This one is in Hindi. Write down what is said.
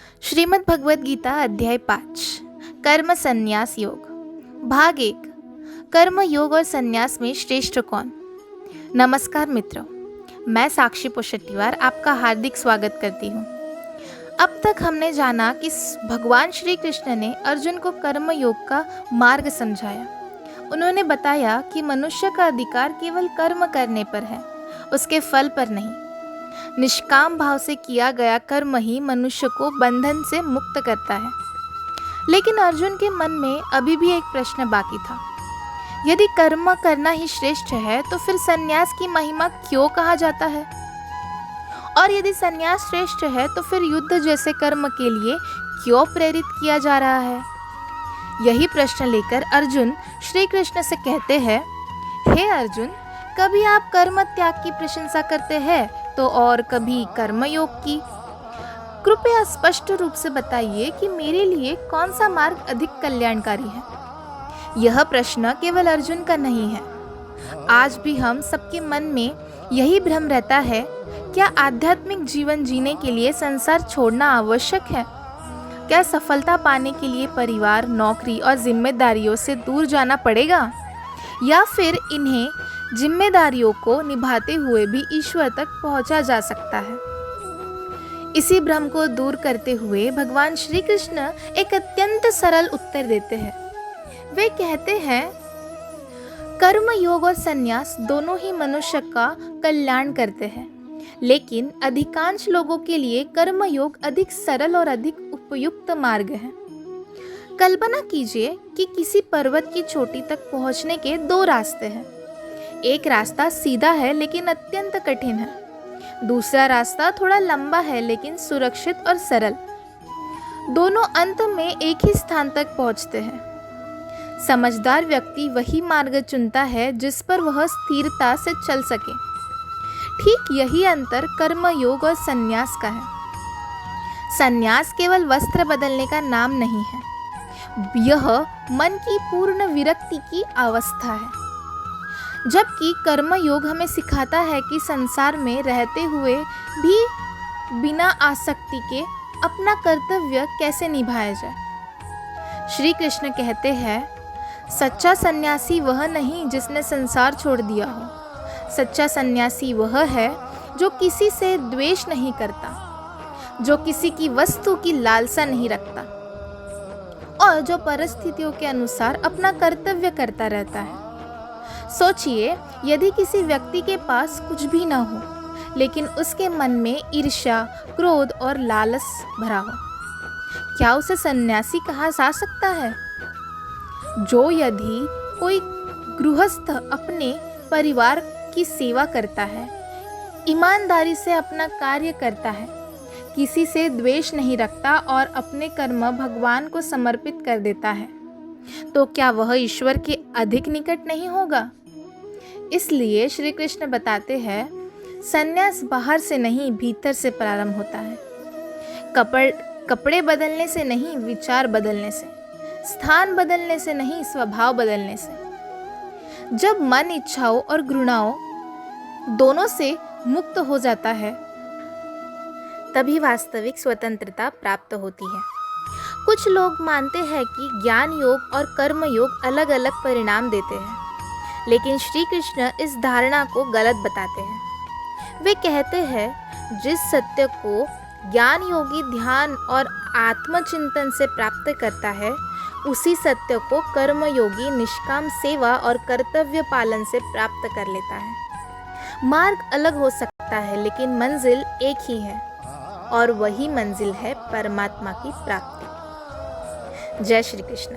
श्रीमद् भगवद गीता अध्याय 5 कर्म संन्यास योग भाग 1 कर्म योग और संन्यास में श्रेष्ठ कौन। नमस्कार मित्रों, मैं साक्षी पोशेट्टीवार आपका हार्दिक स्वागत करती हूँ। अब तक हमने जाना कि भगवान श्री कृष्ण ने अर्जुन को कर्म योग का मार्ग समझाया। उन्होंने बताया कि मनुष्य का अधिकार केवल कर्म करने पर है, उसके फल पर नहीं। निष्काम भाव से किया गया कर्म ही मनुष्य को बंधन से मुक्त करता है। लेकिन अर्जुन के मन में अभी भी एक प्रश्न बाकी था। यदि कर्म करना ही श्रेष्ठ है तो फिर संन्यास की महिमा क्यों कहा जाता है? और यदि संन्यास श्रेष्ठ है तो फिर युद्ध जैसे कर्म के लिए क्यों प्रेरित किया जा रहा है? यही प्रश्न लेकर अर्जुन श्री कृष्ण से कहते हैं, हे अर्जुन, कभी आप कर्म त्याग की प्रशंसा करते हैं तो और कभी कर्म योग की। कृपया स्पष्ट रूप से बताइए कि मेरे लिए कौन सा मार्ग अधिक कल्याणकारी है। यह प्रश्न केवल अर्जुन का नहीं है, आज भी हम सबके मन में यही भ्रम रहता है। क्या आध्यात्मिक जीवन जीने के लिए संसार छोड़ना आवश्यक है? क्या सफलता पाने के लिए परिवार, नौकरी और जिम्मेदारियों से दूर जाना पड़ेगा, या फिर इन्हें जिम्मेदारियों को निभाते हुए भी ईश्वर तक पहुंचा जा सकता है? इसी भ्रम को दूर करते हुए भगवान श्री कृष्ण एक अत्यंत सरल उत्तर देते हैं। वे कहते हैं, कर्म योग और संन्यास दोनों ही मनुष्य का कल्याण करते हैं, लेकिन अधिकांश लोगों के लिए कर्म योग अधिक सरल और अधिक उपयुक्त मार्ग है। कल्पना कीजिए कि किसी पर्वत की चोटी तक पहुंचने के दो रास्ते हैं। एक रास्ता सीधा है लेकिन अत्यंत कठिन है। दूसरा रास्ता थोड़ा लंबा है लेकिन सुरक्षित और सरल। दोनों अंत में एक ही स्थान तक पहुंचते हैं। समझदार व्यक्ति वही मार्ग चुनता है जिस पर वह स्थिरता से चल सके। ठीक यही अंतर कर्म योग और संन्यास का है। संन्यास केवल वस्त्र बदलने का नाम नहीं है, यह मन की पूर्ण विरक्ति की अवस्था है। जबकि कर्म योग हमें सिखाता है कि संसार में रहते हुए भी बिना आसक्ति के अपना कर्तव्य कैसे निभाया जाए। श्री कृष्ण कहते हैं, सच्चा सन्यासी वह नहीं जिसने संसार छोड़ दिया हो। सच्चा सन्यासी वह है जो किसी से द्वेष नहीं करता, जो किसी की वस्तु की लालसा नहीं रखता और जो परिस्थितियों के अनुसार अपना कर्तव्य करता रहता है। सोचिए, यदि किसी व्यक्ति के पास कुछ भी न हो लेकिन उसके मन में ईर्ष्या, क्रोध और लालच भरा हो, क्या उसे सन्यासी कहा जा सकता है? जो यदि कोई गृहस्थ अपने परिवार की सेवा करता है, ईमानदारी से अपना कार्य करता है, किसी से द्वेष नहीं रखता और अपने कर्म भगवान को समर्पित कर देता है, तो क्या वह ईश्वर के अधिक निकट नहीं होगा? इसलिए श्री कृष्ण बताते हैं, संन्यास बाहर से नहीं भीतर से प्रारंभ होता है। कपड़े बदलने से नहीं, विचार बदलने से, स्थान बदलने से नहीं, स्वभाव बदलने से। जब मन इच्छाओं और घृणाओं दोनों से मुक्त हो जाता है, तभी वास्तविक स्वतंत्रता प्राप्त होती है। कुछ लोग मानते हैं कि ज्ञान योग और कर्म योग अलग अलग परिणाम देते हैं, लेकिन श्री कृष्ण इस धारणा को गलत बताते हैं। वे कहते हैं, जिस सत्य को ज्ञान योगी ध्यान और आत्मचिंतन से प्राप्त करता है, उसी सत्य को कर्म योगी निष्काम सेवा और कर्तव्य पालन से प्राप्त कर लेता है। मार्ग अलग हो सकता है लेकिन मंजिल एक ही है, और वही मंजिल है परमात्मा की प्राप्ति। जय श्री कृष्ण।